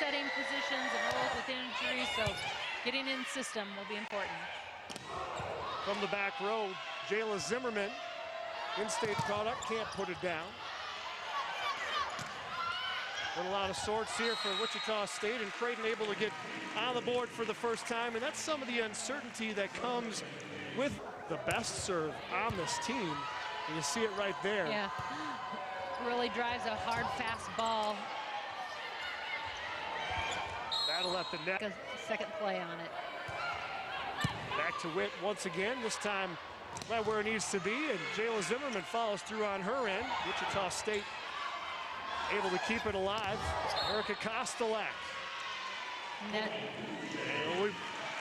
resetting positions and roles with injuries, so getting in system will be important. From the back row, Jayla Zimmerman, in-state product, can't put it down. Been a lot of sorts here for Wichita State, and Creighton able to get on the board for the first time, and that's some of the uncertainty that comes with the best serve on this team. And you see it right there. Yeah, really drives a hard, fast ball. Battle at the net. A second play on it. Back to Witt once again, this time right where it needs to be, and Jayla Zimmerman follows through on her end. Wichita State able to keep it alive. Erica Kostelak. Net. And we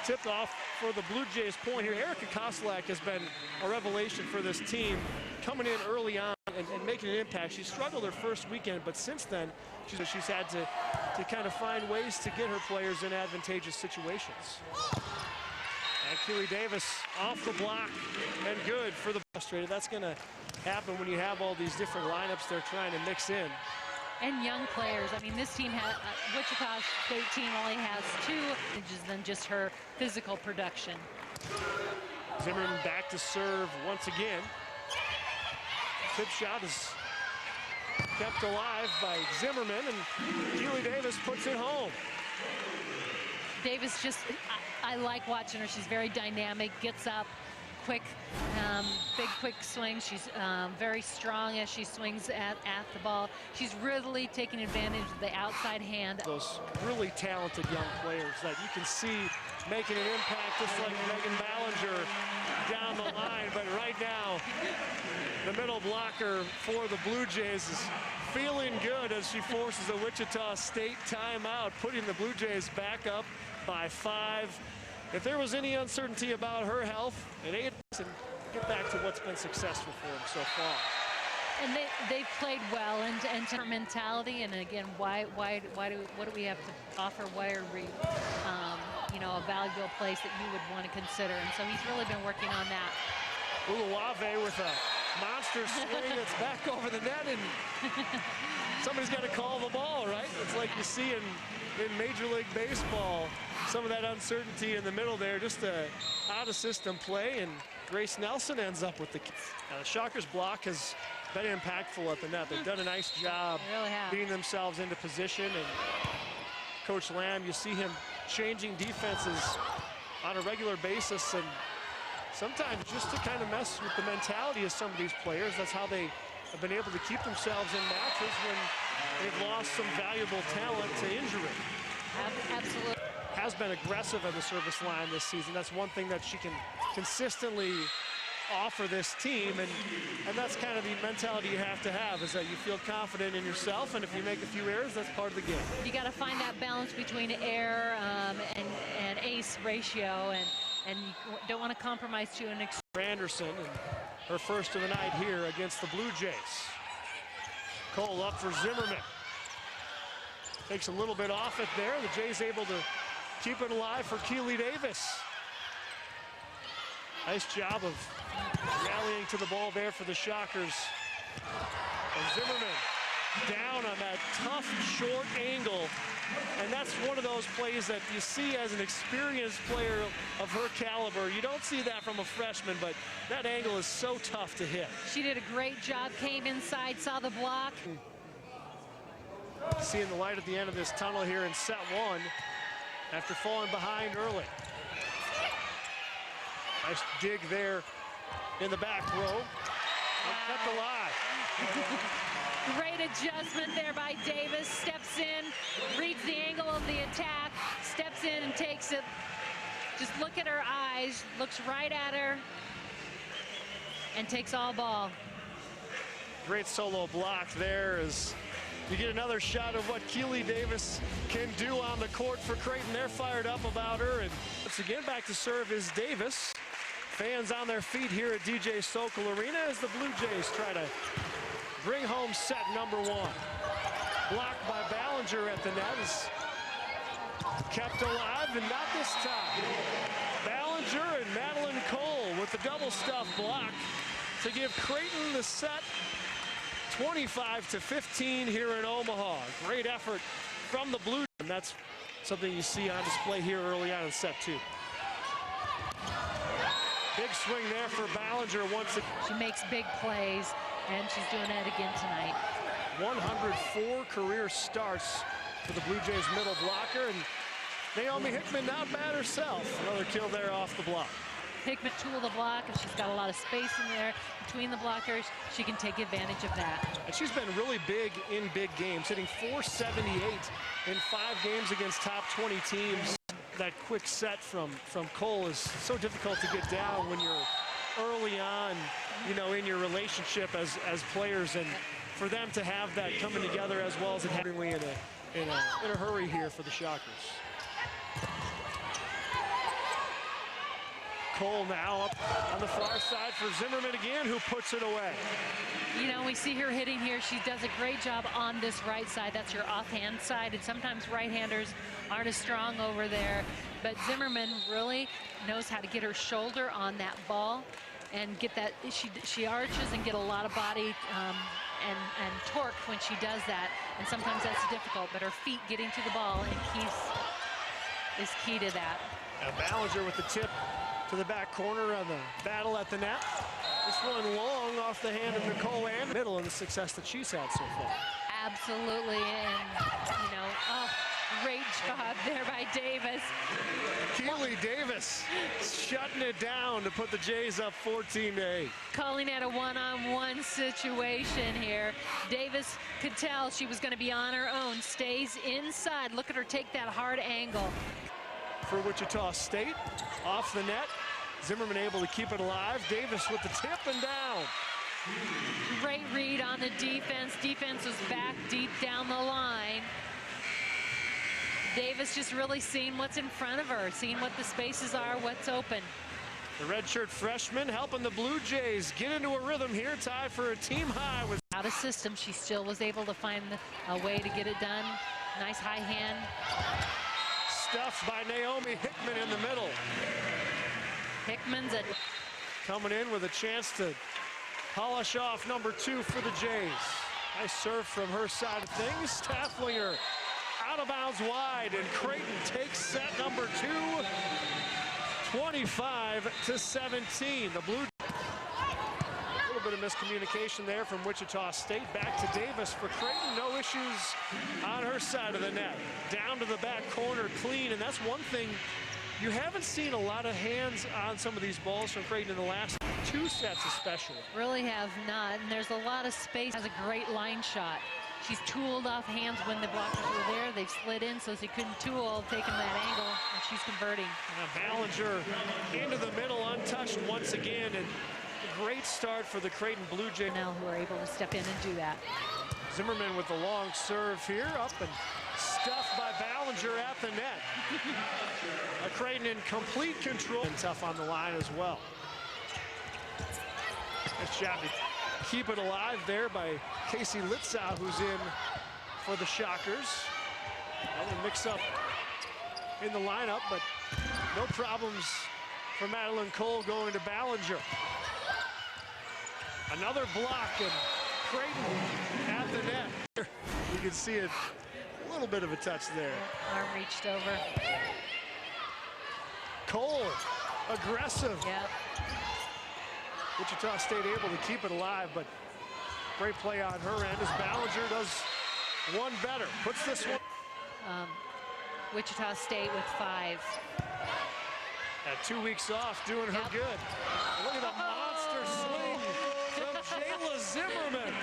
tipped off for the Blue Jays point here. Erica Kostelak has been a revelation for this team, coming in early on and making an impact. She struggled her first weekend, but since then, she's had to kind of find ways to get her players in advantageous situations. And Keely Davis off the block and good for the frustrated. That's going to happen when you have all these different lineups they're trying to mix in. And young players. I mean, this team has, Wichita State team only has two advantages than just her physical production. Zimmerman back to serve once again. Tip shot is kept alive by Zimmerman, and Keely Davis puts it home. Davis just, I like watching her. She's very dynamic, gets up quick, big quick swing. She's very strong as she swings at the ball. She's really taking advantage of the outside hand. Those really talented young players that you can see making an impact, just like Megan Ballinger down the line. But right now, the middle blocker for the Blue Jays is feeling good as she forces a Wichita State timeout, putting the Blue Jays back up by 5. If there was any uncertainty about her health, it ain't, and get back to what's been successful for them so far. And they played well, and her mentality, and again, what do we have to offer? Why are we, you know, a valuable place that you would want to consider? And so he's really been working on that. Uluwave with a monster swing that's back over the net, and somebody's got to call the ball, right? It's like you see in Major League Baseball, some of that uncertainty in the middle there, just a out-of-system play, and Grace Nelson ends up with the Shockers block has been impactful at the net. They've done a nice job beating themselves into position, and Coach Lamb, you see him changing defenses on a regular basis, and sometimes just to kind of mess with the mentality of some of these players. That's how they have been able to keep themselves in matches when they've lost some valuable talent to injury. Absolutely. Has been aggressive at the service line this season. That's one thing that she can consistently offer this team, and that's kind of the mentality you have to have, is that you feel confident in yourself, and if you make a few errors, that's part of the game. You got to find that balance between air and ace ratio, and you don't want to compromise to an extent. Anderson, and her first of the night here against the Blue Jays. Cole up for Zimmerman. Takes a little bit off it there. The Jays able to keep it alive for Keely Davis. Nice job of rallying to the ball there for the Shockers. And Zimmerman down on that tough short angle. And that's one of those plays that you see as an experienced player of her caliber. You don't see that from a freshman, but that angle is so tough to hit. She did a great job, came inside, saw the block. Seeing the light at the end of this tunnel here in set 1 after falling behind early. Nice dig there in the back row. And kept alive. Great adjustment there by Davis. Steps in, reads the angle of the attack, steps in and takes it. Just look at her eyes, looks right at her, and takes all ball. Great solo block there as you get another shot of what Keely Davis can do on the court for Creighton. They're fired up about her, and once again back to serve is Davis. Fans on their feet here at DJ Sokol Arena as the Blue Jays try to bring home set number 1. Blocked by Ballinger at the net is kept alive, and not this time. Ballinger and Madeline Cole with the double stuff block to give Creighton the set, 25-15 here in Omaha. Great effort from the Blue Jays. And that's something you see on display here early on in set 2. Big swing there for Ballinger once again. She makes big plays, and she's doing that again tonight. 104 career starts for the Blue Jays middle blocker, and Naomi Hickman not bad herself. Another kill there off the block. Hickman tool the block, and she's got a lot of space in there between the blockers. She can take advantage of that. And she's been really big in big games, hitting .478 in 5 games against top 20 teams. That quick set from Cole is so difficult to get down when you're early on, you know, in your relationship as players, and for them to have that coming together as well as it happened in a hurry here for the Shockers. Cole now up on the far side for Zimmerman again, who puts it away. You know, we see her hitting here. She does a great job on this right side. That's your offhand side, and sometimes right-handers aren't as strong over there. But Zimmerman really knows how to get her shoulder on that ball and get that. She arches and get a lot of body and torque when she does that. And sometimes that's difficult, but her feet getting to the ball and is key to that. And Ballinger with the tip to the back corner of the battle at the net. This one long off the hand of Nicole and middle in the success that she's had so far. Absolutely, and you know, oh, great job there by Davis. Keely Davis shutting it down to put the Jays up 14-8. Calling at a one-on-one situation here. Davis could tell she was going to be on her own. Stays inside. Look at her take that hard angle. For Wichita State, off the net. Zimmerman able to keep it alive. Davis with the tip and down. Great read on the defense. Defense was back deep down the line. Davis just really seeing what's in front of her, seeing what the spaces are, what's open. The redshirt freshman helping the Blue Jays get into a rhythm here, tied for a team high. With out of system, she still was able to find a way to get it done. Nice high hand. Stuffed by Naomi Hickman in the middle. Hickman's coming in with a chance to polish off number 2 for the Jays. Nice serve from her side of things. Tafflinger out of bounds wide, and Creighton takes set number 2, 25-17. The Blue. A little bit of miscommunication there from Wichita State. Back to Davis for Creighton. No issues on her side of the net. Down to the back corner, clean, and that's one thing. You haven't seen a lot of hands on some of these balls from Creighton in the last 2 sets especially. Really have not, and there's a lot of space. Has a great line shot. She's tooled off hands when the blockers were there. They've slid in so she couldn't tool, taking that angle, and she's converting. Ballinger into the middle, untouched once again, and a great start for the Creighton Blue Jays. Now who are able to step in and do that. Zimmerman with the long serve here, up and stuffed by Ballinger at the net. Creighton in complete control. And tough on the line as well. Nice job to keep it alive there by Casey Litzow, who's in for the Shockers. Another mix-up in the lineup, but no problems for Madeline Cole going to Ballinger. Another block, and Creighton at the net. You can see it, a little bit of a touch there. Arm reached over. Cole, aggressive. Yep. Wichita State able to keep it alive, but great play on her end as Ballinger does one better. Puts this one. Wichita State with 5. At 2 weeks off, doing her good. Look at the monster swing from Jayla Zimmerman.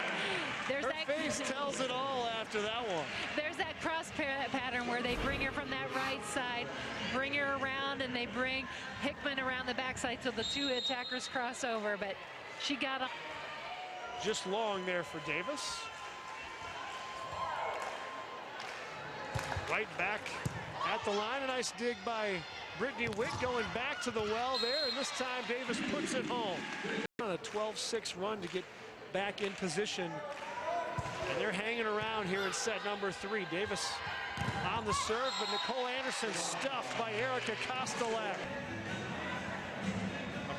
Her face tells it all after that one. There's that cross pattern where they bring her from that right side, bring her around, and they bring Hickman around the backside so the 2 attackers cross over, but she got up. Just long there for Davis. Right back at the line. A nice dig by Brittany Witt going back to the well there, and this time Davis puts it home. On a 12-6 run to get back in position, and they're hanging around here in set number 3. Davis on the serve, but Nicole Anderson stuffed by Erica Kostelak.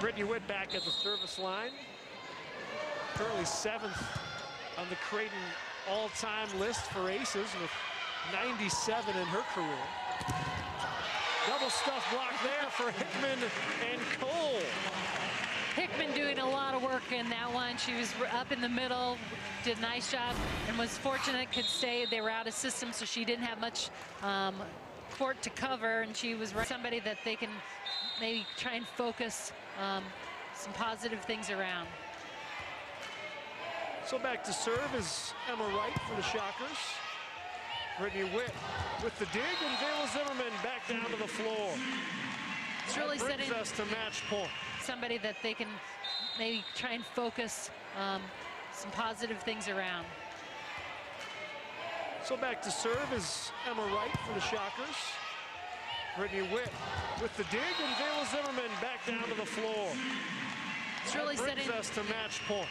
Brittany Witt back at the service line. Currently 7th on the Creighton all-time list for aces with 97 in her career. Double stuff block there for Hickman and Cole. Hickman doing a lot of work in that one. She was up in the middle, did a nice job, and was fortunate, could stay. They were out of system, so she didn't have much court to cover, and she was somebody that they can maybe try and focus some positive things around. So back to serve is Emma Wright for the Shockers. Brittany Witt with the dig, and Jayla Zimmerman back down to the floor. It's really that brings setting us to match point. Somebody that they can maybe try and focus some positive things around. So back to serve is Emma Wright for the Shockers. Brittany Witt with the dig, and Jayla Zimmerman back down to the floor. It's really that brings setting us to match point.